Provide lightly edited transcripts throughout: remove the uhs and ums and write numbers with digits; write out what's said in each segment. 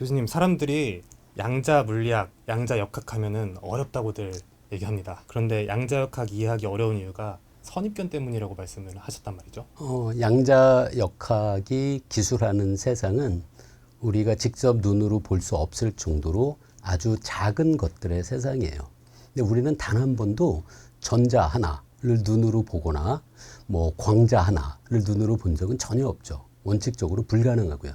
교수님, 사람들이 양자 물리학, 양자 역학 하면은 어렵다고들 얘기합니다. 그런데 양자 역학 이해하기 어려운 이유가 선입견 때문이라고 말씀을 하셨단 말이죠. 양자 역학이 기술하는 세상은 우리가 직접 눈으로 볼 수 없을 정도로 아주 작은 것들의 세상이에요. 근데 우리는 단 한 번도 전자 하나를 눈으로 보거나 뭐 광자 하나를 눈으로 본 적은 전혀 없죠. 원칙적으로 불가능하고요.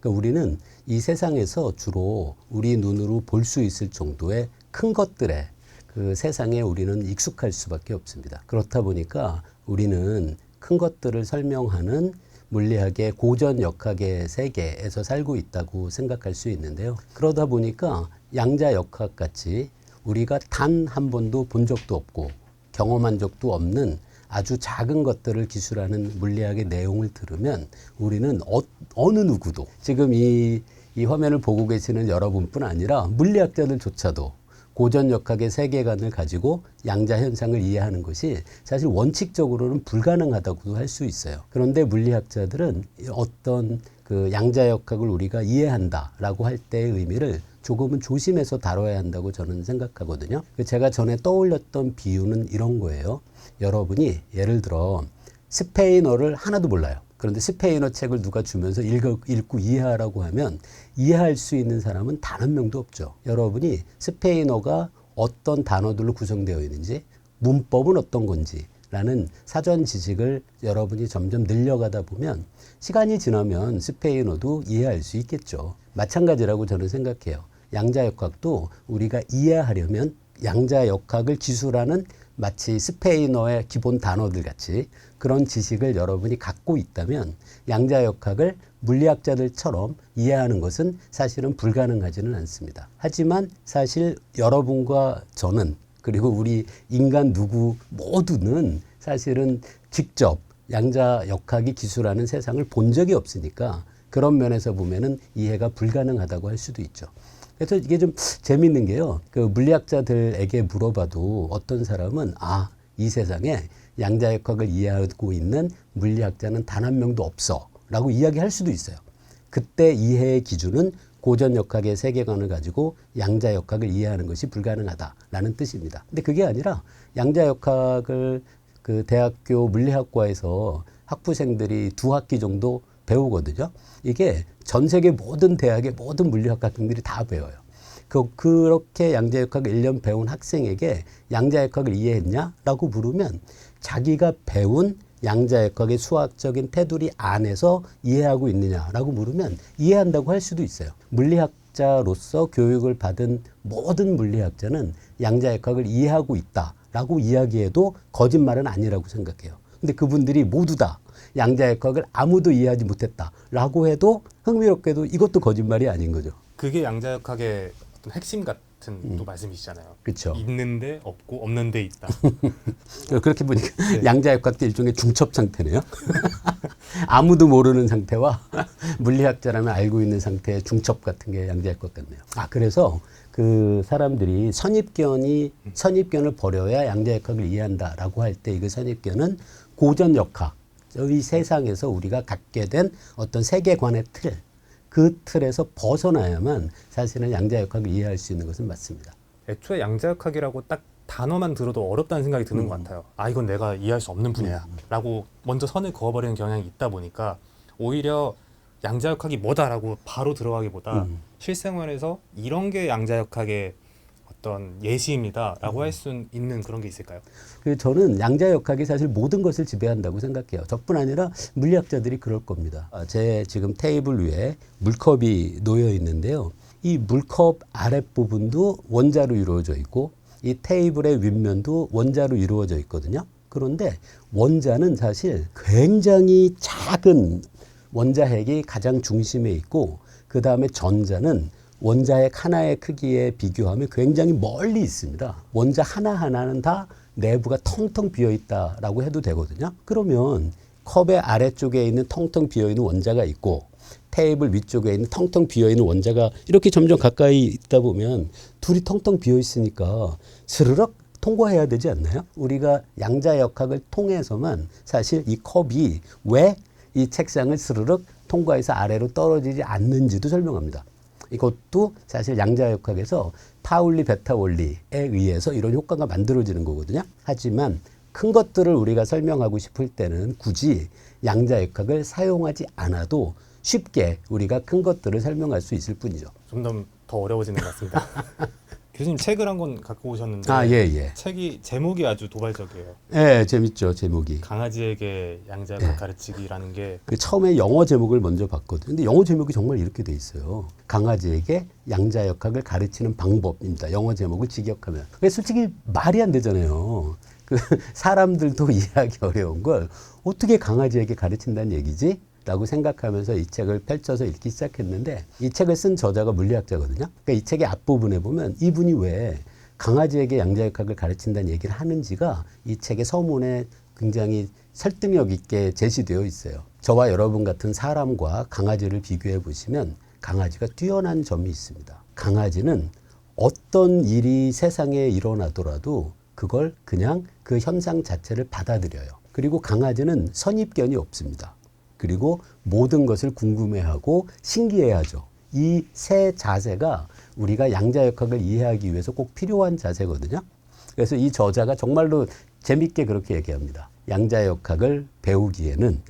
그러니까 우리는 이 세상에서 주로 우리 눈으로 볼 수 있을 정도의 큰 것들에 그 세상에 우리는 익숙할 수밖에 없습니다. 그렇다 보니까 우리는 큰 것들을 설명하는 물리학의 고전 역학의 세계에서 살고 있다고 생각할 수 있는데요. 그러다 보니까 양자 역학 같이 우리가 단 한 번도 본 적도 없고 경험한 적도 없는 아주 작은 것들을 기술하는 물리학의 내용을 들으면 우리는 어느 누구도 지금 이 화면을 보고 계시는 여러분뿐 아니라 물리학자들조차도 고전 역학의 세계관을 가지고 양자 현상을 이해하는 것이 사실 원칙적으로는 불가능하다고도 할 수 있어요. 그런데 물리학자들은 어떤 그 양자 역학을 우리가 이해한다라고 할 때의 의미를 조금은 조심해서 다뤄야 한다고 저는 생각하거든요. 제가 전에 떠올렸던 비유는 이런 거예요. 여러분이 예를 들어 스페인어를 하나도 몰라요. 그런데 스페인어 책을 누가 주면서 읽고 이해하라고 하면 이해할 수 있는 사람은 단 한 명도 없죠. 여러분이 스페인어가 어떤 단어들로 구성되어 있는지, 문법은 어떤 건지 라는 사전 지식을 여러분이 점점 늘려가다 보면 시간이 지나면 스페인어도 이해할 수 있겠죠. 마찬가지라고 저는 생각해요. 양자 역학도 우리가 이해하려면 양자 역학을 기술하는 마치 스페인어의 기본 단어들 같이 그런 지식을 여러분이 갖고 있다면 양자 역학을 물리학자들처럼 이해하는 것은 사실은 불가능하지는 않습니다. 하지만 사실 여러분과 저는 그리고 우리 인간 누구 모두는 사실은 직접 양자 역학이 기술하는 세상을 본 적이 없으니까 그런 면에서 보면은 이해가 불가능하다고 할 수도 있죠. 그래서 이게 좀 재밌는 게요. 그 물리학자들에게 물어봐도 어떤 사람은 이 세상에 양자 역학을 이해하고 있는 물리학자는 단 한 명도 없어 라고 이야기할 수도 있어요. 그때 이해의 기준은 고전 역학의 세계관을 가지고 양자 역학을 이해하는 것이 불가능하다라는 뜻입니다. 근데 그게 아니라 양자 역학을 그 대학교 물리학과에서 학부생들이 2학기 정도 배우거든요. 이게 전 세계 모든 대학의 모든 물리학 학생들이 다 배워요. 그렇게 양자역학을 1년 배운 학생에게 양자역학을 이해했냐라고 물으면 자기가 배운 양자역학의 수학적인 테두리 안에서 이해하고 있느냐라고 물으면 이해한다고 할 수도 있어요. 물리학자로서 교육을 받은 모든 물리학자는 양자역학을 이해하고 있다라고 이야기해도 거짓말은 아니라고 생각해요. 근데 그분들이 모두 다 양자역학을 아무도 이해하지 못했다라고 해도 흥미롭게도 이것도 거짓말이 아닌 거죠. 그게 양자 역학의 어떤 핵심 같은 또 말씀이시잖아요. 그렇죠. 있는데 없고 없는데 있다. 그렇게 보니까 네. 양자역학도 일종의 중첩 상태네요. 아무도 모르는 상태와 물리학자라면 알고 있는 상태의 중첩 같은 게 양자역학 같네요. 그래서 그 사람들이 선입견을 버려야 양자역학을 이해한다라고 할 때 그 선입견은 고전 역학의 세상에서 우리가 갖게 된 어떤 세계관의 틀, 그 틀에서 벗어나야만 사실은 양자역학을 이해할 수 있는 것은 맞습니다. 애초에 양자 역학이라고 딱 단어만 들어도 어렵다는 생각이 드는 것 같아요. 이건 내가 이해할 수 없는 분야야 라고 먼저 선을 그어버리는 경향이 있다 보니까 오히려 양자 역학이 뭐다라고 바로 들어가기보다 실생활에서 이런 게 양자 역학의 어떤 예시입니다 라고 할 수 있는 그런 게 있을까요? 저는 양자역학이 사실 모든 것을 지배한다고 생각해요. 저뿐 아니라 물리학자들이 그럴 겁니다. 제 지금 테이블 위에 물컵이 놓여 있는데요. 이 물컵 아랫부분도 원자로 이루어져 있고 이 테이블의 윗면도 원자로 이루어져 있거든요. 그런데 원자는 사실 굉장히 작은 원자핵이 가장 중심에 있고 그 다음에 전자는 원자핵 하나의 크기에 비교하면 굉장히 멀리 있습니다. 원자 하나하나는 다 내부가 텅텅 비어있다라고 해도 되거든요. 그러면 컵의 아래쪽에 있는 텅텅 비어있는 원자가 있고 테이블 위쪽에 있는 텅텅 비어있는 원자가 이렇게 점점 가까이 있다 보면 둘이 텅텅 비어있으니까 스르륵 통과해야 되지 않나요? 우리가 양자역학을 통해서만 사실 이 컵이 왜 이 책상을 스르륵 통과해서 아래로 떨어지지 않는지도 설명합니다. 이것도 사실 양자역학에서 파울리 베타 원리에 의해서 이런 효과가 만들어지는 거거든요. 하지만 큰 것들을 우리가 설명하고 싶을 때는 굳이 양자역학을 사용하지 않아도 쉽게 우리가 큰 것들을 설명할 수 있을 뿐이죠. 좀 더 어려워지는 것 같습니다. 교수님 책을 한 권 갖고 오셨는데 예. 책이 제목이 아주 도발적이에요. 예, 재밌죠, 제목이. 강아지에게 양자역학 가르치기라는 게 그 처음에 영어 제목을 먼저 봤거든요. 근데 영어 제목이 정말 이렇게 돼 있어요. 강아지에게 양자역학을 가르치는 방법입니다. 영어 제목을 직역하면. 그게 솔직히 말이 안 되잖아요. 그 사람들도 이해하기 어려운 걸 어떻게 강아지에게 가르친다는 얘기지? 라고 생각하면서 이 책을 펼쳐서 읽기 시작했는데 이 책을 쓴 저자가 물리학자거든요. 그러니까 이 책의 앞부분에 보면 이분이 왜 강아지에게 양자역학을 가르친다는 얘기를 하는지가 이 책의 서문에 굉장히 설득력 있게 제시되어 있어요. 저와 여러분 같은 사람과 강아지를 비교해 보시면 강아지가 뛰어난 점이 있습니다. 강아지는 어떤 일이 세상에 일어나더라도 그걸 그냥 그 현상 자체를 받아들여요. 그리고 강아지는 선입견이 없습니다. 그리고 모든 것을 궁금해하고 신기해하죠. 이 세 자세가 우리가 양자역학을 이해하기 위해서 꼭 필요한 자세거든요. 그래서 이 저자가 정말로 재밌게 그렇게 얘기합니다. 양자역학을 배우기에는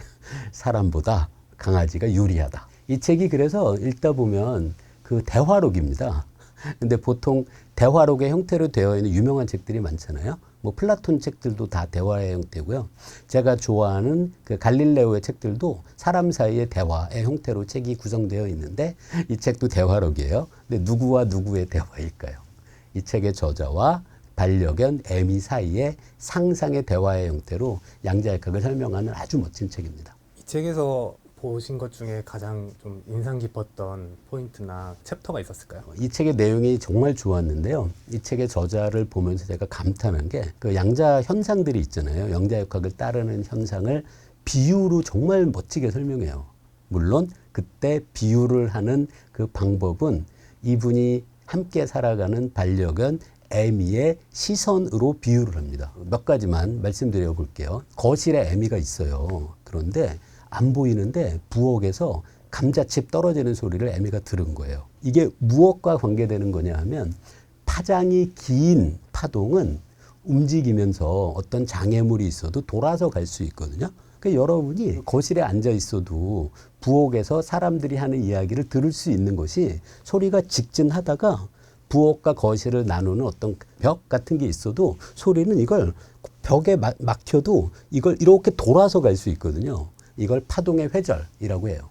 사람보다 강아지가 유리하다. 이 책이 그래서 읽다 보면 그 대화록입니다. 근데 보통 대화록의 형태로 되어 있는 유명한 책들이 많잖아요. 뭐 플라톤 책들도 다 대화의 형태고요. 제가 좋아하는 그 갈릴레오의 책들도 사람 사이의 대화의 형태로 책이 구성되어 있는데 이 책도 대화록이에요. 근데 누구와 누구의 대화일까요? 이 책의 저자와 반려견 에미 사이의 상상의 대화의 형태로 양자역학을 설명하는 아주 멋진 책입니다. 이 책에서 보신 것 중에 가장 좀 인상 깊었던 포인트나 챕터가 있었을까요? 이 책의 내용이 정말 좋았는데요. 이 책의 저자를 보면서 제가 감탄한 게 그 양자 현상들이 있잖아요. 양자역학을 따르는 현상을 비유로 정말 멋지게 설명해요. 물론 그때 비유를 하는 그 방법은 이분이 함께 살아가는 반려견 에미의 시선으로 비유를 합니다. 몇 가지만 말씀드려 볼게요. 거실에 에미가 있어요. 그런데 안 보이는데 부엌에서 감자칩 떨어지는 소리를 에미가 들은 거예요. 이게 무엇과 관계되는 거냐 하면 파장이 긴 파동은 움직이면서 어떤 장애물이 있어도 돌아서 갈 수 있거든요. 그러니까 여러분이 거실에 앉아 있어도 부엌에서 사람들이 하는 이야기를 들을 수 있는 것이 소리가 직진하다가 부엌과 거실을 나누는 어떤 벽 같은 게 있어도 소리는 이걸 벽에 막혀도 이걸 이렇게 돌아서 갈 수 있거든요. 이걸 파동의 회절이라고 해요.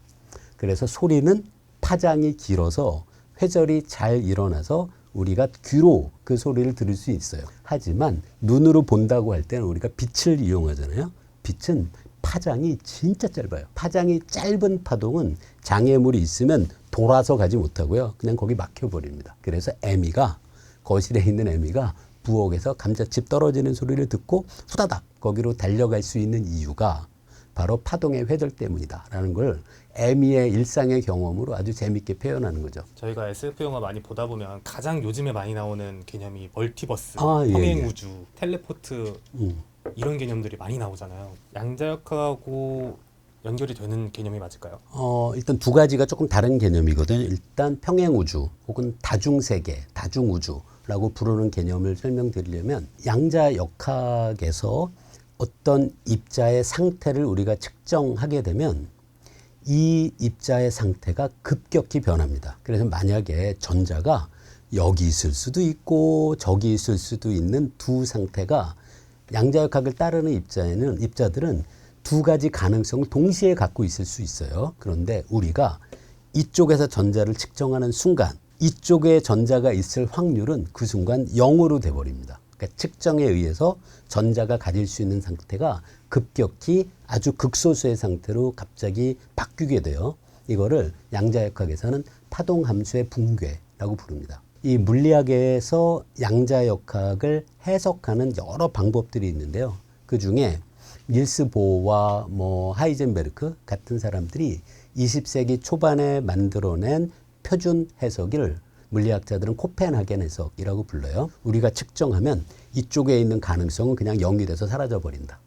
그래서 소리는 파장이 길어서 회절이 잘 일어나서 우리가 귀로 그 소리를 들을 수 있어요. 하지만 눈으로 본다고 할 때는 우리가 빛을 이용하잖아요. 빛은 파장이 진짜 짧아요. 파장이 짧은 파동은 장애물이 있으면 돌아서 가지 못하고요. 그냥 거기 막혀버립니다. 그래서 에미가 거실에 있는 에미가 부엌에서 감자칩 떨어지는 소리를 듣고 후다닥 거기로 달려갈 수 있는 이유가 바로 파동의 회절 때문이다라는 걸 에미의 일상의 경험으로 아주 재밌게 표현하는 거죠. 저희가 SF 영화 많이 보다 보면 가장 요즘에 많이 나오는 개념이 멀티버스, 예, 평행 우주, 텔레포트 이런 개념들이 많이 나오잖아요. 양자역학하고 연결이 되는 개념이 맞을까요? 일단 두 가지가 조금 다른 개념이거든요. 일단 평행우주 혹은 다중세계, 다중우주라고 부르는 개념을 설명드리려면 양자역학에서 어떤 입자의 상태를 우리가 측정하게 되면 이 입자의 상태가 급격히 변합니다. 그래서 만약에 전자가 여기 있을 수도 있고 저기 있을 수도 있는 두 상태가 양자역학을 따르는 입자들은 두 가지 가능성을 동시에 갖고 있을 수 있어요. 그런데 우리가 이쪽에서 전자를 측정하는 순간 이쪽에 전자가 있을 확률은 그 순간 0으로 돼버립니다. 그러니까 측정에 의해서 전자가 가질 수 있는 상태가 급격히 아주 극소수의 상태로 갑자기 바뀌게 돼요. 이거를 양자역학에서는 파동함수의 붕괴라고 부릅니다. 이 물리학에서 양자역학을 해석하는 여러 방법들이 있는데요. 그 중에 닐스 보어와 하이젠베르크 같은 사람들이 20세기 초반에 만들어낸 표준 해석을 물리학자들은 코펜하겐 해석이라고 불러요. 우리가 측정하면 이쪽에 있는 가능성은 그냥 0이 돼서 사라져 버린다.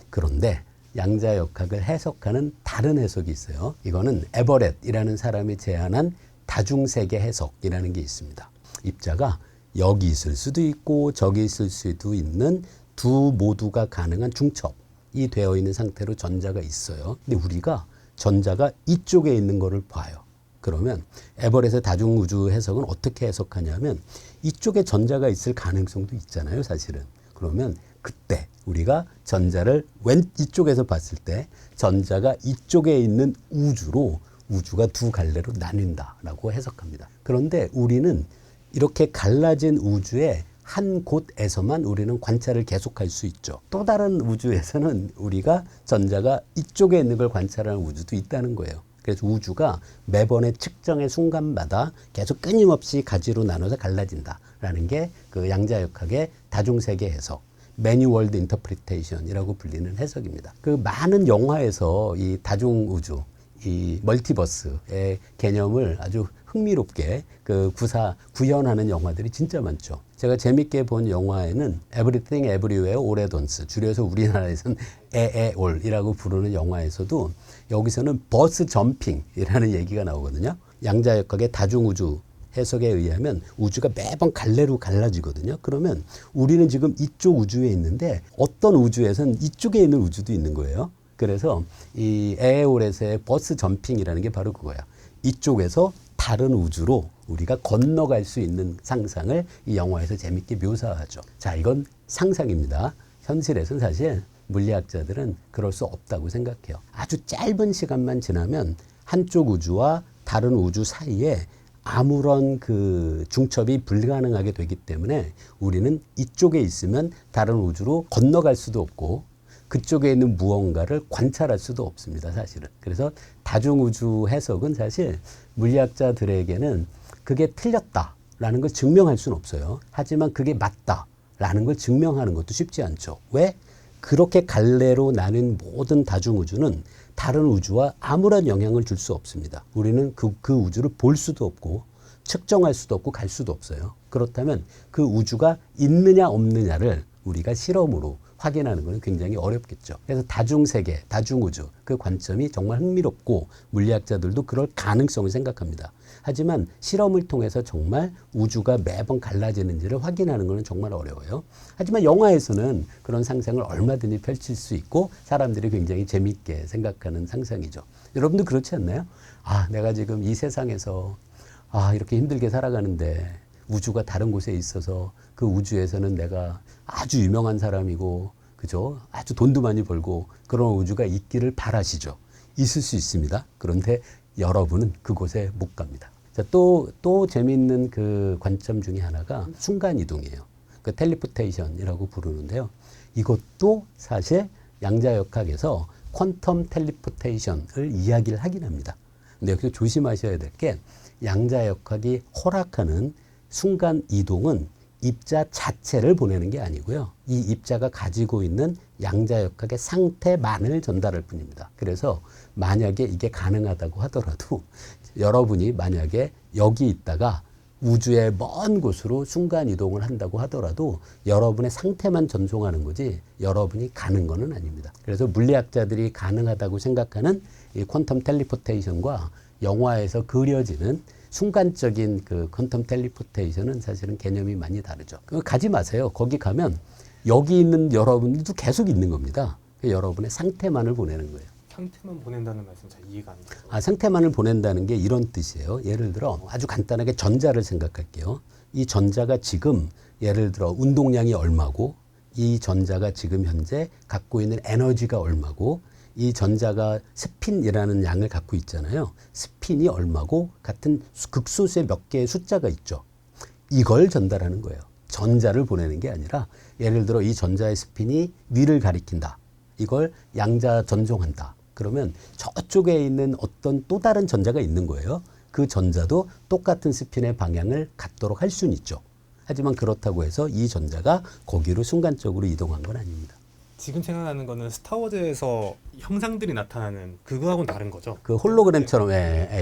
그런데 양자역학을 해석하는 다른 해석이 있어요. 이거는 에버렛이라는 사람이 제안한 다중세계 해석이라는 게 있습니다. 입자가 여기 있을 수도 있고 저기 있을 수도 있는 두 모두가 가능한 중첩이 되어 있는 상태로 전자가 있어요. 근데 우리가 전자가 이쪽에 있는 거를 봐요. 그러면 에버렛의 다중우주 해석은 어떻게 해석하냐면 이쪽에 전자가 있을 가능성도 있잖아요, 사실은. 그러면 그때 우리가 전자를 이쪽에서 봤을 때 전자가 이쪽에 있는 우주로 우주가 두 갈래로 나뉜다라고 해석합니다. 그런데 우리는 이렇게 갈라진 우주의 한 곳에서만 우리는 관찰을 계속할 수 있죠. 또 다른 우주에서는 우리가 전자가 이쪽에 있는 걸 관찰하는 우주도 있다는 거예요. 그래서 우주가 매번의 측정의 순간마다 계속 끊임없이 가지로 나눠서 갈라진다라는 게 그 양자역학의 다중세계 해석, 매뉴월드 인터프리테이션이라고 불리는 해석입니다. 그 많은 영화에서 이 다중우주, 이 멀티버스의 개념을 아주 흥미롭게 구현하는 영화들이 진짜 많죠. 제가 재밌게 본 영화에는 Everything Everywhere All at Once, 줄여서 우리나라에서는 에에올이라고 부르는 영화에서도 여기서는 버스 점핑이라는 얘기가 나오거든요. 양자역학의 다중우주 해석에 의하면 우주가 매번 갈래로 갈라지거든요. 그러면 우리는 지금 이쪽 우주에 있는데 어떤 우주에선 이쪽에 있는 우주도 있는 거예요. 그래서 이 에에올에서의 버스 점핑이라는 게 바로 그거야. 이쪽에서 다른 우주로 우리가 건너갈 수 있는 상상을 이 영화에서 재밌게 묘사하죠. 자, 이건 상상입니다. 현실에서는 사실 물리학자들은 그럴 수 없다고 생각해요. 아주 짧은 시간만 지나면 한쪽 우주와 다른 우주 사이에 아무런 그 중첩이 불가능하게 되기 때문에 우리는 이쪽에 있으면 다른 우주로 건너갈 수도 없고 그쪽에 있는 무언가를 관찰할 수도 없습니다, 사실은. 그래서 다중우주 해석은 사실 물리학자들에게는 그게 틀렸다라는 걸 증명할 수는 없어요. 하지만 그게 맞다라는 걸 증명하는 것도 쉽지 않죠. 왜? 그렇게 갈래로 나뉜 모든 다중우주는 다른 우주와 아무런 영향을 줄 수 없습니다. 우리는 그 우주를 볼 수도 없고 측정할 수도 없고 갈 수도 없어요. 그렇다면 그 우주가 있느냐 없느냐를 우리가 실험으로 확인하는 것은 굉장히 어렵겠죠. 그래서 다중세계, 다중우주 그 관점이 정말 흥미롭고 물리학자들도 그럴 가능성을 생각합니다. 하지만 실험을 통해서 정말 우주가 매번 갈라지는지를 확인하는 것은 정말 어려워요. 하지만 영화에서는 그런 상상을 얼마든지 펼칠 수 있고 사람들이 굉장히 재미있게 생각하는 상상이죠. 여러분도 그렇지 않나요? 아, 내가 지금 이 세상에서 이렇게 힘들게 살아가는데 우주가 다른 곳에 있어서 그 우주에서는 내가 아주 유명한 사람이고, 그죠? 아주 돈도 많이 벌고 그런 우주가 있기를 바라시죠. 있을 수 있습니다. 그런데 여러분은 그곳에 못 갑니다. 자, 또 재미있는 그 관점 중에 하나가 순간이동이에요. 그 텔리포테이션이라고 부르는데요. 이것도 사실 양자역학에서 퀀텀 텔리포테이션을 이야기를 하긴 합니다. 근데 여기서 조심하셔야 될 게 양자역학이 허락하는 순간 이동은 입자 자체를 보내는 게 아니고요. 이 입자가 가지고 있는 양자역학의 상태만을 전달할 뿐입니다. 그래서 만약에 이게 가능하다고 하더라도 여러분이 만약에 여기 있다가 우주의 먼 곳으로 순간 이동을 한다고 하더라도 여러분의 상태만 전송하는 거지 여러분이 가는 거는 아닙니다. 그래서 물리학자들이 가능하다고 생각하는 이 퀀텀 텔리포테이션과 영화에서 그려지는 순간적인 그 퀀텀 텔리포테이션은 사실은 개념이 많이 다르죠. 그거 가지 마세요. 거기 가면 여기 있는 여러분들도 계속 있는 겁니다. 여러분의 상태만을 보내는 거예요. 상태만 보낸다는 말씀 잘 이해가 안 돼요. 상태만을 보낸다는 게 이런 뜻이에요. 예를 들어 아주 간단하게 전자를 생각할게요. 이 전자가 지금 예를 들어 운동량이 얼마고 이 전자가 지금 현재 갖고 있는 에너지가 얼마고 이 전자가 스핀이라는 양을 갖고 있잖아요. 스핀이 얼마고 같은 극소수의 몇 개의 숫자가 있죠. 이걸 전달하는 거예요. 전자를 보내는 게 아니라 예를 들어 이 전자의 스핀이 위를 가리킨다. 이걸 양자 전송한다. 그러면 저쪽에 있는 어떤 또 다른 전자가 있는 거예요. 그 전자도 똑같은 스핀의 방향을 갖도록 할 수는 있죠. 하지만 그렇다고 해서 이 전자가 거기로 순간적으로 이동한 건 아닙니다. 지금 생각나는 거는 스타워즈에서 형상들이 나타나는 그거하고는 다른 거죠. 그 홀로그램처럼,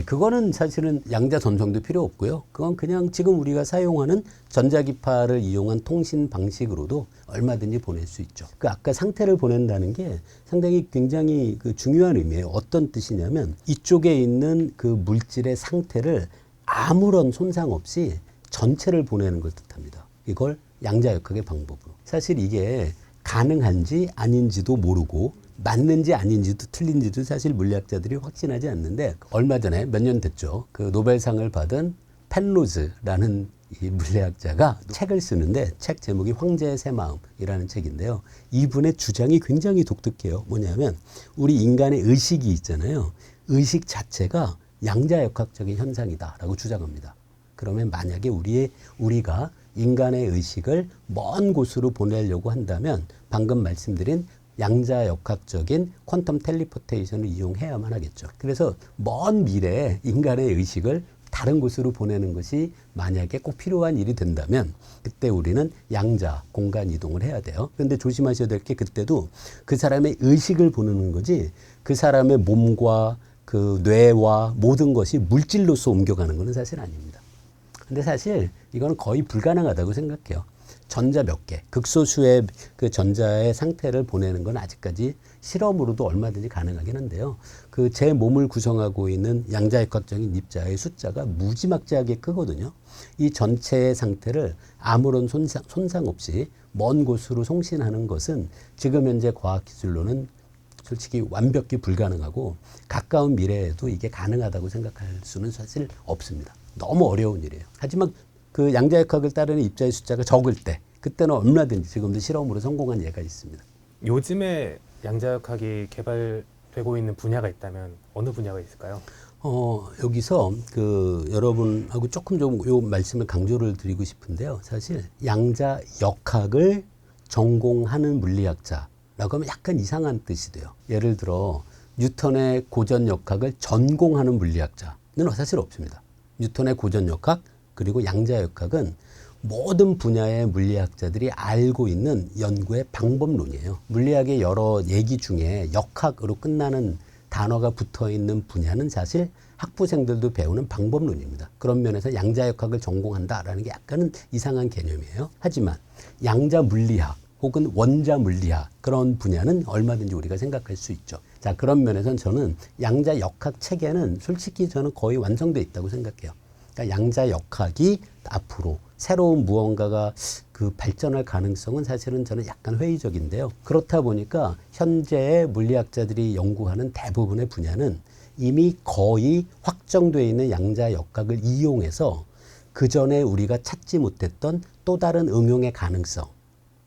그거는 사실은 양자 전송도 필요 없고요. 그건 그냥 지금 우리가 사용하는 전자기파를 이용한 통신 방식으로도 얼마든지 보낼 수 있죠. 그 아까 상태를 보낸다는 게 상당히 굉장히 그 중요한 의미예요. 어떤 뜻이냐면 이쪽에 있는 그 물질의 상태를 아무런 손상 없이 전체를 보내는 걸 뜻합니다. 이걸 양자역학의 방법으로. 사실 이게 가능한지 아닌지도 모르고 맞는지 아닌지도 틀린지도 사실 물리학자들이 확신하지 않는데 얼마 전에 몇 년 됐죠. 그 노벨상을 받은 펜로즈라는 이 물리학자가 책을 쓰는데 책 제목이 황제의 새 마음이라는 책인데요. 이분의 주장이 굉장히 독특해요. 뭐냐면 우리 인간의 의식이 있잖아요. 의식 자체가 양자역학적인 현상이다라고 주장합니다. 그러면 만약에 우리가 인간의 의식을 먼 곳으로 보내려고 한다면 방금 말씀드린 양자역학적인 퀀텀 텔레포테이션을 이용해야만 하겠죠. 그래서 먼 미래에 인간의 의식을 다른 곳으로 보내는 것이 만약에 꼭 필요한 일이 된다면 그때 우리는 양자 공간 이동을 해야 돼요. 그런데 조심하셔야 될 게 그때도 그 사람의 의식을 보내는 거지 그 사람의 몸과 그 뇌와 모든 것이 물질로서 옮겨가는 것은 사실 아닙니다. 근데 사실 이거는 거의 불가능하다고 생각해요. 전자 몇 개, 극소수의 그 전자의 상태를 보내는 건 아직까지 실험으로도 얼마든지 가능하긴 한데요. 그 제 몸을 구성하고 있는 양자역학적인 입자의 숫자가 무지막지하게 크거든요. 이 전체의 상태를 아무런 손상 없이 먼 곳으로 송신하는 것은 지금 현재 과학기술로는 솔직히 완벽히 불가능하고 가까운 미래에도 이게 가능하다고 생각할 수는 사실 없습니다. 너무 어려운 일이에요. 하지만 그 양자역학을 따르는 입자의 숫자가 적을 때 그때는 얼마든지 지금도 실험으로 성공한 예가 있습니다. 요즘에 양자역학이 개발되고 있는 분야가 있다면 어느 분야가 있을까요? 여기서 그 여러분하고 조금 좀 요 말씀을 강조를 드리고 싶은데요. 사실 양자역학을 전공하는 물리학자라고 하면 약간 이상한 뜻이 돼요. 예를 들어 뉴턴의 고전역학을 전공하는 물리학자는 사실 없습니다. 뉴턴의 고전역학 그리고 양자역학은 모든 분야의 물리학자들이 알고 있는 연구의 방법론이에요. 물리학의 여러 얘기 중에 역학으로 끝나는 단어가 붙어 있는 분야는 사실 학부생들도 배우는 방법론입니다. 그런 면에서 양자역학을 전공한다라는 게 약간은 이상한 개념이에요. 하지만 양자물리학 혹은 원자물리학 그런 분야는 얼마든지 우리가 생각할 수 있죠. 자, 그런 면에서는 저는 양자역학 체계는 솔직히 저는 거의 완성되어 있다고 생각해요. 그러니까 양자역학이 앞으로 새로운 무언가가 그 발전할 가능성은 사실은 저는 약간 회의적인데요. 그렇다 보니까 현재의 물리학자들이 연구하는 대부분의 분야는 이미 거의 확정되어 있는 양자역학을 이용해서 그 전에 우리가 찾지 못했던 또 다른 응용의 가능성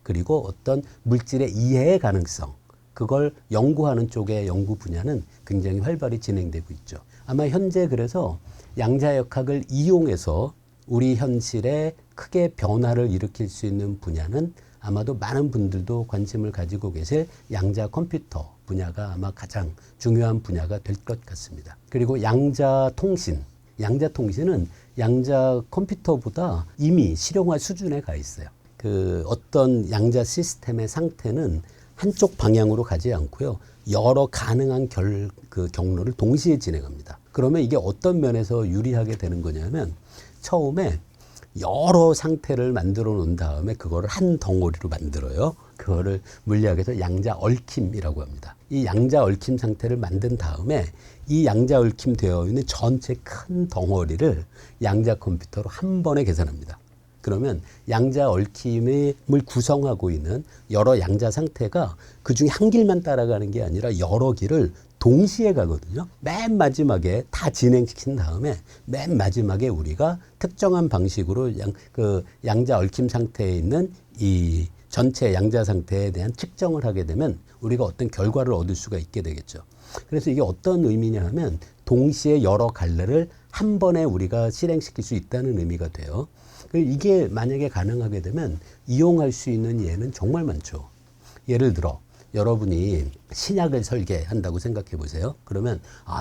그리고 어떤 물질의 이해의 가능성 그걸 연구하는 쪽의 연구 분야는 굉장히 활발히 진행되고 있죠. 아마 현재 그래서 양자역학을 이용해서 우리 현실에 크게 변화를 일으킬 수 있는 분야는 아마도 많은 분들도 관심을 가지고 계실 양자 컴퓨터 분야가 아마 가장 중요한 분야가 될 것 같습니다. 그리고 양자통신, 양자통신은 양자 컴퓨터보다 이미 실용화 수준에 가 있어요. 그 어떤 양자 시스템의 상태는 한쪽 방향으로 가지 않고요. 여러 가능한 경로를 동시에 진행합니다. 그러면 이게 어떤 면에서 유리하게 되는 거냐면 처음에 여러 상태를 만들어 놓은 다음에 그거를 한 덩어리로 만들어요. 그거를 물리학에서 양자 얽힘이라고 합니다. 이 양자 얽힘 상태를 만든 다음에 이 양자 얽힘 되어 있는 전체 큰 덩어리를 양자 컴퓨터로 한 번에 계산합니다. 그러면 양자 얽힘을 구성하고 있는 여러 양자 상태가 그중에 한 길만 따라가는 게 아니라 여러 길을 동시에 가거든요. 맨 마지막에 다 진행시킨 다음에 맨 마지막에 우리가 특정한 방식으로 양자 얽힘 상태에 있는 이 전체 양자 상태에 대한 측정을 하게 되면 우리가 어떤 결과를 얻을 수가 있게 되겠죠. 그래서 이게 어떤 의미냐 하면 동시에 여러 갈래를 한 번에 우리가 실행시킬 수 있다는 의미가 돼요. 이게 만약에 가능하게 되면 이용할 수 있는 예는 정말 많죠. 예를 들어 여러분이 신약을 설계한다고 생각해 보세요. 그러면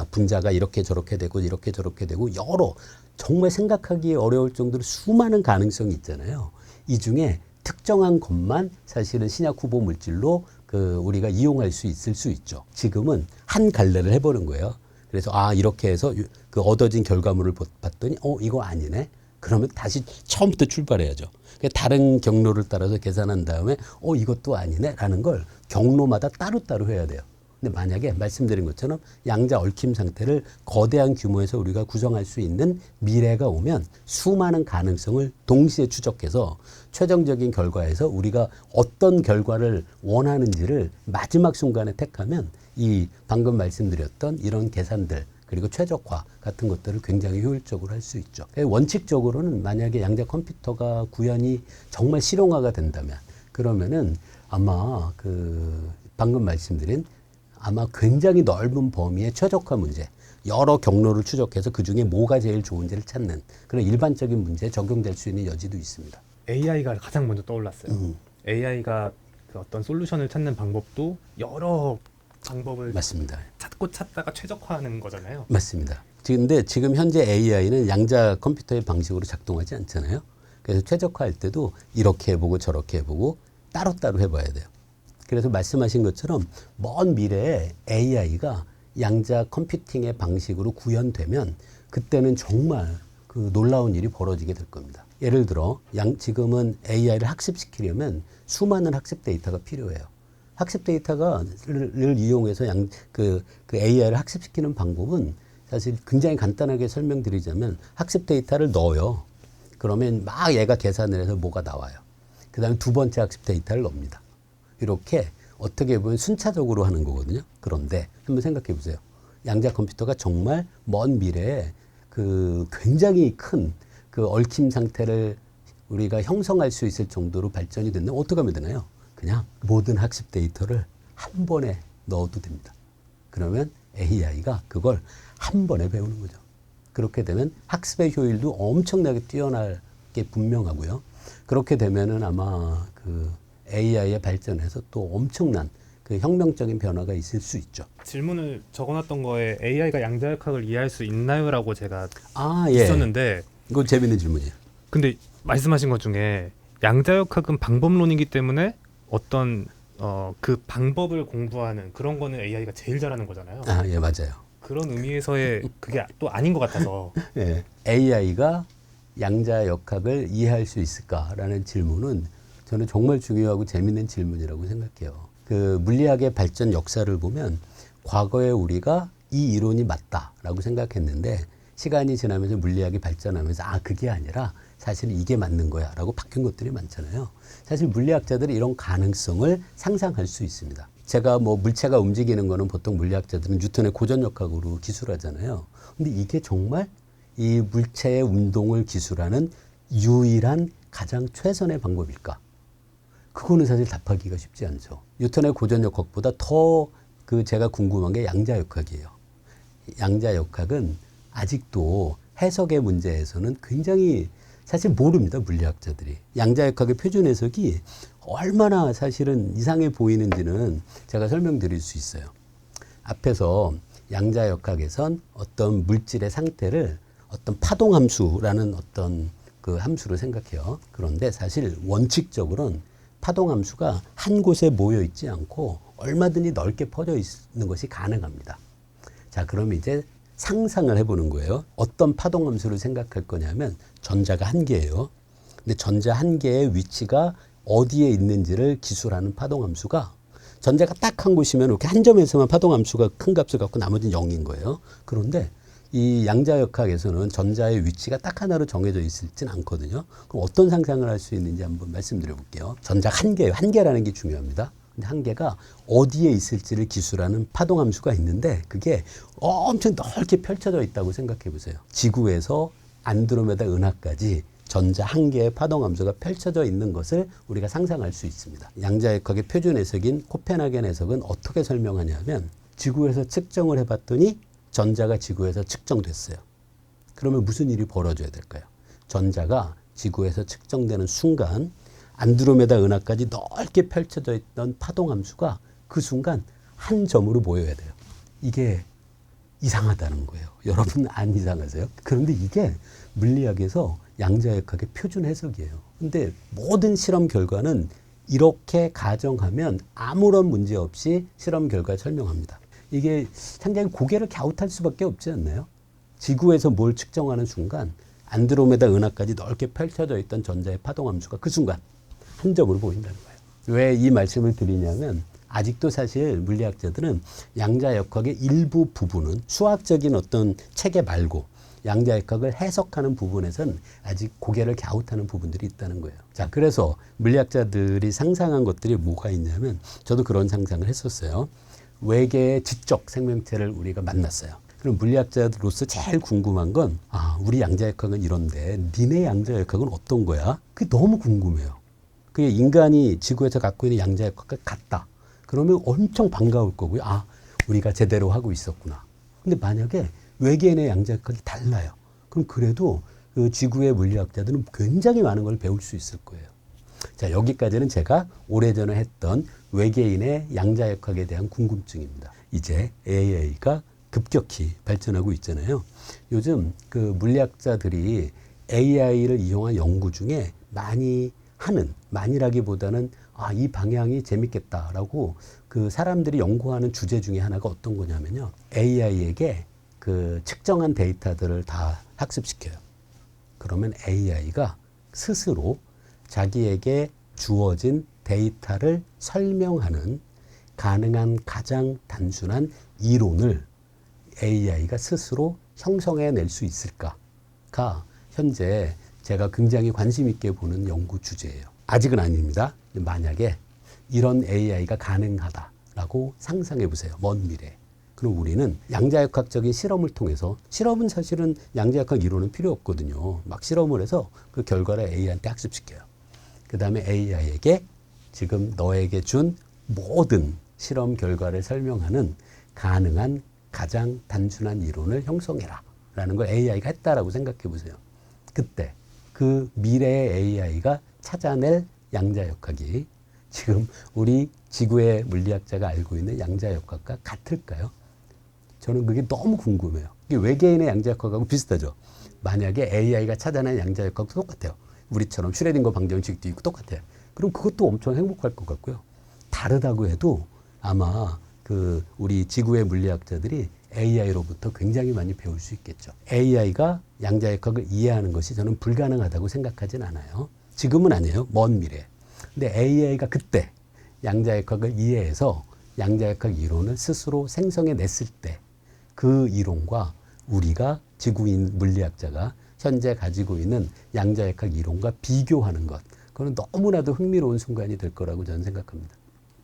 분자가 이렇게 저렇게 되고 이렇게 저렇게 되고 여러 정말 생각하기 어려울 정도로 수많은 가능성이 있잖아요. 이 중에 특정한 것만 사실은 신약 후보 물질로 우리가 이용할 수 있을 수 있죠. 지금은 한 갈래를 해보는 거예요. 그래서 이렇게 해서 그 얻어진 결과물을 봤더니 이거 아니네. 그러면 다시 처음부터 출발해야죠. 다른 경로를 따라서 계산한 다음에 이것도 아니네 라는 걸 경로마다 따로따로 해야 돼요. 근데 만약에 말씀드린 것처럼 양자 얽힘 상태를 거대한 규모에서 우리가 구성할 수 있는 미래가 오면 수많은 가능성을 동시에 추적해서 최종적인 결과에서 우리가 어떤 결과를 원하는지를 마지막 순간에 택하면 이 방금 말씀드렸던 이런 계산들 그리고 최적화 같은 것들을 굉장히 효율적으로 할 수 있죠. 원칙적으로는 만약에 양자 컴퓨터가 구현이 정말 실용화가 된다면 그러면은 아마 그 방금 말씀드린 아마 굉장히 넓은 범위의 최적화 문제, 여러 경로를 추적해서 그 중에 뭐가 제일 좋은지를 찾는 그런 일반적인 문제에 적용될 수 있는 여지도 있습니다. AI가 가장 먼저 떠올랐어요. AI가 그 어떤 솔루션을 찾는 방법도 여러 방법을 맞습니다. 찾고 찾다가 최적화하는 거잖아요. 맞습니다. 근데 지금 현재 AI는 양자 컴퓨터의 방식으로 작동하지 않잖아요. 그래서 최적화할 때도 이렇게 해보고 저렇게 해보고 따로따로 해봐야 돼요. 그래서 말씀하신 것처럼 먼 미래에 AI가 양자 컴퓨팅의 방식으로 구현되면 그때는 정말 그 놀라운 일이 벌어지게 될 겁니다. 예를 들어 지금은 AI를 학습시키려면 수많은 학습 데이터가 필요해요. 학습 데이터를 이용해서 그 AI를 학습시키는 방법은 사실 굉장히 간단하게 설명드리자면 학습 데이터를 넣어요. 그러면 막 얘가 계산을 해서 뭐가 나와요. 그 다음에 두 번째 학습 데이터를 넣습니다. 이렇게 어떻게 보면 순차적으로 하는 거거든요. 그런데 한번 생각해 보세요. 양자 컴퓨터가 정말 먼 미래에 그 굉장히 큰 그 얽힘 상태를 우리가 형성할 수 있을 정도로 발전이 된다면 어떻게 하면 되나요? 그냥 모든 학습 데이터를 한 번에 넣어도 됩니다. 그러면 AI가 그걸 한 번에 배우는 거죠. 그렇게 되면 학습의 효율도 엄청나게 뛰어날 게 분명하고요. 그렇게 되면은 아마 그 AI의 발전에서 또 엄청난 그 혁명적인 변화가 있을 수 있죠. 질문을 적어놨던 거에 AI가 양자역학을 이해할 수 있나요라고 제가 예. 있었는데 이거 재밌는 질문이에요. 근데 말씀하신 것 중에 양자역학은 방법론이기 때문에 어떤 그 방법을 공부하는 그런 거는 AI가 제일 잘하는 거잖아요. 예, 맞아요. 그런 의미에서의 그게 또 아닌 것 같아서 예. AI가 양자역학을 이해할 수 있을까라는 질문은 저는 정말 중요하고 재밌는 질문이라고 생각해요. 그 물리학의 발전 역사를 보면 과거에 우리가 이 이론이 맞다라고 생각했는데 시간이 지나면서 물리학이 발전하면서 그게 아니라 사실 이게 맞는 거야 라고 바뀐 것들이 많잖아요. 사실 물리학자들이 이런 가능성을 상상할 수 있습니다. 제가 뭐 물체가 움직이는 거는 보통 물리학자들은 뉴턴의 고전역학으로 기술하잖아요. 근데 이게 정말 이 물체의 운동을 기술하는 유일한 가장 최선의 방법일까? 그거는 사실 답하기가 쉽지 않죠. 뉴턴의 고전역학보다 더 그 제가 궁금한 게 양자역학이에요. 양자역학은 아직도 해석의 문제에서는 굉장히 사실 모릅니다. 물리학자들이. 양자역학의 표준 해석이 얼마나 사실은 이상해 보이는지는 제가 설명드릴 수 있어요. 앞에서 양자역학에선 어떤 물질의 상태를 어떤 파동함수라는 어떤 그 함수로 생각해요. 그런데 사실 원칙적으로는 파동함수가 한 곳에 모여 있지 않고 얼마든지 넓게 퍼져 있는 것이 가능합니다. 자, 그럼 이제 상상을 해보는 거예요. 어떤 파동함수를 생각할 거냐면 전자가 한 개예요. 근데 전자 한 개의 위치가 어디에 있는지를 기술하는 파동함수가 전자가 딱 한 곳이면 이렇게 한 점에서만 파동함수가 큰 값을 갖고 나머지는 0인 거예요. 그런데 이 양자역학에서는 전자의 위치가 딱 하나로 정해져 있지는 않거든요. 그럼 어떤 상상을 할 수 있는지 한번 말씀드려 볼게요. 전자가 한 개예요. 한 개라는 게 중요합니다. 근데 한 개가 어디에 있을지를 기술하는 파동함수가 있는데 그게 엄청 넓게 펼쳐져 있다고 생각해 보세요. 지구에서 안드로메다 은하까지 전자 한 개의 파동함수가 펼쳐져 있는 것을 우리가 상상할 수 있습니다. 양자역학의 표준 해석인 코펜하겐 해석은 어떻게 설명하냐면 지구에서 측정을 해봤더니 전자가 지구에서 측정됐어요. 그러면 무슨 일이 벌어져야 될까요? 전자가 지구에서 측정되는 순간 안드로메다 은하까지 넓게 펼쳐져 있던 파동함수가 그 순간 한 점으로 모여야 돼요. 이게 이상하다는 거예요. 여러분 안 이상하세요? 그런데 이게 물리학에서 양자역학의 표준 해석이에요. 근데 모든 실험 결과는 이렇게 가정하면 아무런 문제 없이 실험 결과를 설명합니다. 이게 상당히 고개를 갸웃할 수밖에 없지 않나요? 지구에서 뭘 측정하는 순간 안드로메다 은하까지 넓게 펼쳐져 있던 전자의 파동함수가 그 순간 한 점으로 보인다는 거예요. 왜 이 말씀을 드리냐면 아직도 사실 물리학자들은 양자역학의 일부 부분은 수학적인 어떤 체계 말고 양자역학을 해석하는 부분에선 아직 고개를 갸웃하는 부분들이 있다는 거예요. 자, 그래서 물리학자들이 상상한 것들이 뭐가 있냐면 저도 그런 상상을 했었어요. 외계의 지적 생명체를 우리가 만났어요. 그럼 물리학자로서 제일 궁금한 건 우리 양자역학은 이런데 니네 양자역학은 어떤 거야? 그게 너무 궁금해요. 그게 인간이 지구에서 갖고 있는 양자역학과 같다. 그러면 엄청 반가울 거고요. 우리가 제대로 하고 있었구나. 근데 만약에 외계인의 양자역학이 달라요. 그럼 그래도 그 지구의 물리학자들은 굉장히 많은 걸 배울 수 있을 거예요. 자, 여기까지는 제가 오래전에 했던 외계인의 양자역학에 대한 궁금증입니다. 이제 AI가 급격히 발전하고 있잖아요. 요즘 그 물리학자들이 AI를 이용한 연구 중에 많이라기보다는 이 방향이 재밌겠다라고 그 사람들이 연구하는 주제 중에 하나가 어떤 거냐면요. AI에게 그 측정한 데이터들을 다 학습시켜요. 그러면 AI가 스스로 자기에게 주어진 데이터를 설명하는 가능한 가장 단순한 이론을 AI가 스스로 형성해낼 수 있을까가 현재 제가 굉장히 관심 있게 보는 연구 주제예요. 아직은 아닙니다. 만약에 이런 AI가 가능하다라고 상상해 보세요. 먼 미래. 그럼 우리는 양자역학적인 실험을 통해서, 실험은 사실은 양자역학 이론은 필요 없거든요. 막 실험을 해서 그 결과를 AI한테 학습시켜요. 그 다음에 AI에게 지금 너에게 준 모든 실험 결과를 설명하는 가능한 가장 단순한 이론을 형성해라 라는 걸 AI가 했다라고 생각해 보세요. 그때 그 미래의 AI가 찾아낼 양자역학이 지금 우리 지구의 물리학자가 알고 있는 양자역학과 같을까요? 저는 그게 너무 궁금해요. 이게 외계인의 양자역학하고 비슷하죠. 만약에 AI가 찾아낸 양자역학도 똑같아요. 우리처럼 슈레딩거 방정식도 있고 똑같아요. 그럼 그것도 엄청 행복할 것 같고요. 다르다고 해도 아마 그 우리 지구의 물리학자들이 AI로부터 굉장히 많이 배울 수 있겠죠. AI가 양자역학을 이해하는 것이 저는 불가능하다고 생각하진 않아요. 지금은 아니에요. 먼 미래. 근데 AI가 그때 양자역학을 이해해서 양자역학 이론을 스스로 생성해냈을 때 그 이론과 우리가 지구인 물리학자가 현재 가지고 있는 양자역학 이론과 비교하는 것, 그건 너무나도 흥미로운 순간이 될 거라고 저는 생각합니다.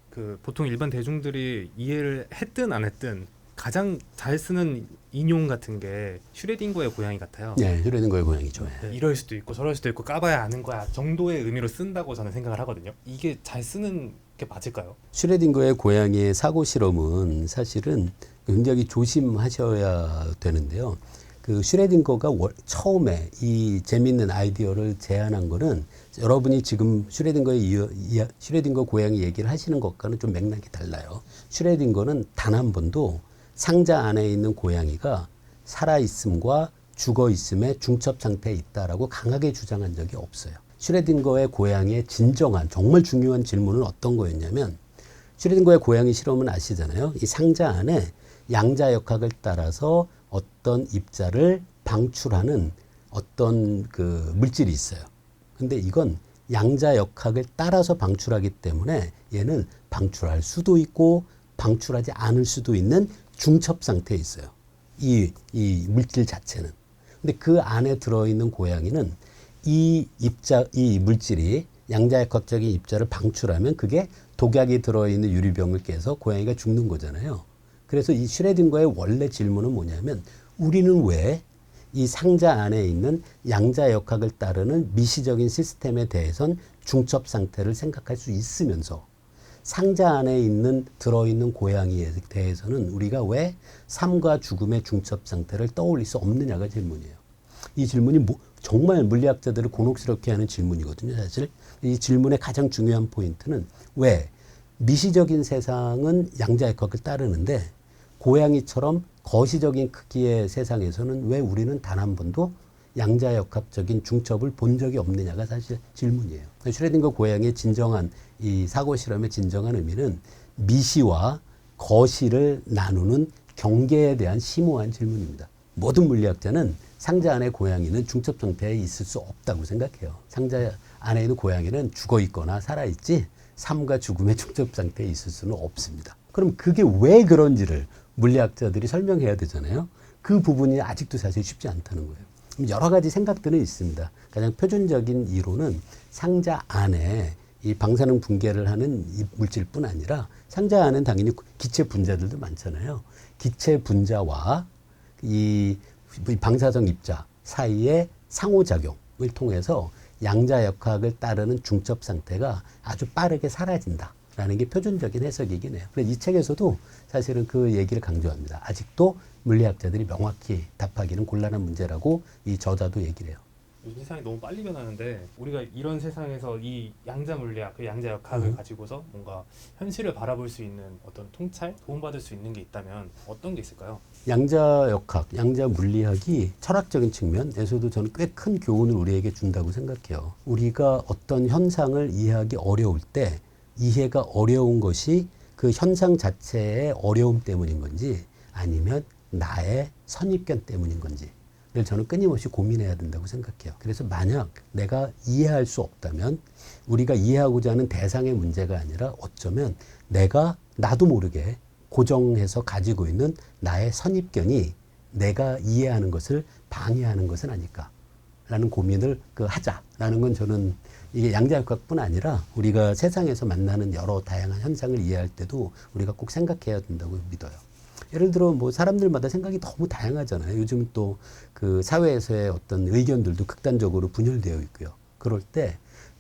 그 보통 일반 대중들이 이해를 했든 안 했든 가장 잘 쓰는 인용 같은 게 슈레딩거의 고양이 같아요. 네, 슈레딩거의 고양이죠. 네, 이럴 수도 있고 저럴 수도 있고 까봐야 아는 거야 정도의 의미로 쓴다고 저는 생각을 하거든요. 이게 잘 쓰는 게 맞을까요? 슈레딩거의 고양이의 사고 실험은 사실은 굉장히 조심하셔야 되는데요. 그 슈레딩거가 처음에 이 재밌는 아이디어를 제안한 거는 여러분이 지금 슈레딩거 고양이 얘기를 하시는 것과는 좀 맥락이 달라요. 슈레딩거는 단 한 번도 상자 안에 있는 고양이가 살아있음과 죽어있음의 중첩 상태에 있다라고 강하게 주장한 적이 없어요. 슈레딩거의 고양이의 진정한 정말 중요한 질문은 어떤 거였냐면, 슈레딩거의 고양이 실험은 아시잖아요. 이 상자 안에 양자역학을 따라서 어떤 입자를 방출하는 어떤 그 물질이 있어요. 근데 이건 양자역학을 따라서 방출하기 때문에 얘는 방출할 수도 있고 방출하지 않을 수도 있는 중첩 상태에 있어요. 이 물질 자체는. 근데 그 안에 들어있는 고양이는 이 물질이 양자역학적인 입자를 방출하면 그게 독약이 들어있는 유리병을 깨서 고양이가 죽는 거잖아요. 그래서 이 슈레딩거의 원래 질문은 뭐냐면, 우리는 왜 이 상자 안에 있는 양자역학을 따르는 미시적인 시스템에 대해선 중첩 상태를 생각할 수 있으면서 상자 안에 들어있는 고양이에 대해서는 우리가 왜 삶과 죽음의 중첩 상태를 떠올릴 수 없느냐가 질문이에요. 이 질문이 정말 물리학자들을 곤혹스럽게 하는 질문이거든요. 사실 이 질문의 가장 중요한 포인트는, 왜 미시적인 세상은 양자역학을 따르는데 고양이처럼 거시적인 크기의 세상에서는 왜 우리는 단 한 번도 양자역학적인 중첩을 본 적이 없느냐가 사실 질문이에요. 슈레딩거 고양이의 진정한 이 사고 실험의 진정한 의미는 미시와 거시를 나누는 경계에 대한 심오한 질문입니다. 모든 물리학자는 상자 안의 고양이는 중첩 상태에 있을 수 없다고 생각해요. 상자 안에 있는 고양이는 죽어 있거나 살아 있지 삶과 죽음의 중첩 상태에 있을 수는 없습니다. 그럼 그게 왜 그런지를 물리학자들이 설명해야 되잖아요. 그 부분이 아직도 사실 쉽지 않다는 거예요. 여러 가지 생각들은 있습니다. 가장 표준적인 이론은 상자 안에 이 방사능 붕괴를 하는 이 물질뿐 아니라 상자 안에는 당연히 기체 분자들도 많잖아요. 기체 분자와 이 방사성 입자 사이의 상호작용을 통해서 양자역학을 따르는 중첩 상태가 아주 빠르게 사라진다라는 게 표준적인 해석이긴 해요. 그래서 이 책에서도 사실은 그 얘기를 강조합니다. 아직도 물리학자들이 명확히 답하기는 곤란한 문제라고 이 저자도 얘기를 해요. 요즘 세상이 너무 빨리 변하는데 우리가 이런 세상에서 이 양자 물리학, 그 양자 역학을 가지고서 뭔가 현실을 바라볼 수 있는 어떤 통찰, 도움받을 수 있는 게 있다면 어떤 게 있을까요? 양자역학, 양자물리학이 철학적인 측면에서도 저는 꽤 큰 교훈을 우리에게 준다고 생각해요. 우리가 어떤 현상을 이해하기 어려울 때 이해가 어려운 것이 그 현상 자체의 어려움 때문인 건지 아니면 나의 선입견 때문인 건지 를 저는 끊임없이 고민해야 된다고 생각해요. 그래서 만약 내가 이해할 수 없다면 우리가 이해하고자 하는 대상의 문제가 아니라 어쩌면 내가 나도 모르게 고정해서 가지고 있는 나의 선입견이 내가 이해하는 것을 방해하는 것은 아닐까라는 고민을 하자라는 건 저는 이게 양자역학뿐 아니라 우리가 세상에서 만나는 여러 다양한 현상을 이해할 때도 우리가 꼭 생각해야 된다고 믿어요. 예를 들어 뭐 사람들마다 생각이 너무 다양하잖아요. 요즘 또 그 사회에서의 어떤 의견들도 극단적으로 분열되어 있고요. 그럴 때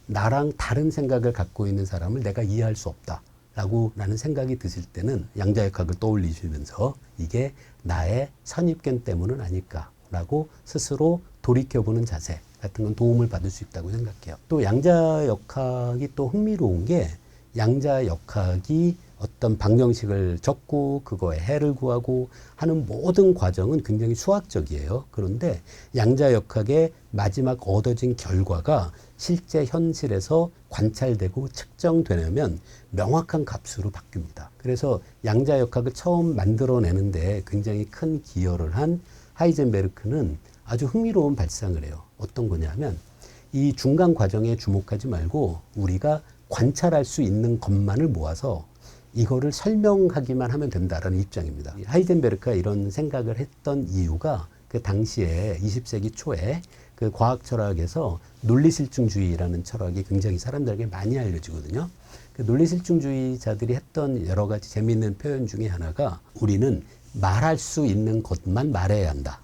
나랑 다른 생각을 갖고 있는 사람을 내가 이해할 수 없다라는 생각이 드실 때는 양자역학을 떠올리시면서 이게 나의 선입견 때문은 아닐까라고 스스로 돌이켜보는 자세 같은 건 도움을 받을 수 있다고 생각해요. 또 양자역학이 또 흥미로운 게 양자역학이 어떤 방정식을 적고 그거에 해를 구하고 하는 모든 과정은 굉장히 수학적이에요. 그런데 양자역학의 마지막 얻어진 결과가 실제 현실에서 관찰되고 측정되려면 명확한 값으로 바뀝니다. 그래서 양자역학을 처음 만들어내는데 굉장히 큰 기여를 한 하이젠베르크는 아주 흥미로운 발상을 해요. 어떤 거냐면 이 중간 과정에 주목하지 말고 우리가 관찰할 수 있는 것만을 모아서 이거를 설명하기만 하면 된다라는 입장입니다. 하이젠베르크가 이런 생각을 했던 이유가 그 당시에 20세기 초에 그 과학 철학에서 논리실증주의라는 철학이 굉장히 사람들에게 많이 알려지거든요. 그 논리실증주의자들이 했던 여러 가지 재미있는 표현 중에 하나가 우리는 말할 수 있는 것만 말해야 한다.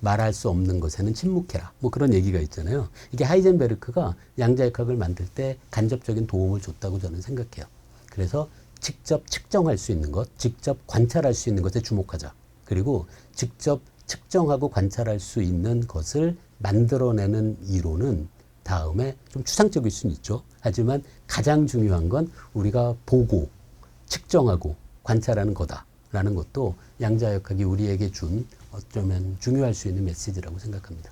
말할 수 없는 것에는 침묵해라. 뭐 그런 얘기가 있잖아요. 이게 하이젠베르크가 양자역학을 만들 때 간접적인 도움을 줬다고 저는 생각해요. 그래서 직접 측정할 수 있는 것, 직접 관찰할 수 있는 것에 주목하자. 그리고 직접 측정하고 관찰할 수 있는 것을 만들어내는 이론은 다음에 좀 추상적일 수는 있죠. 하지만 가장 중요한 건 우리가 보고 측정하고 관찰하는 거다라는 것도 양자역학이 우리에게 준 어쩌면 중요할 수 있는 메시지라고 생각합니다.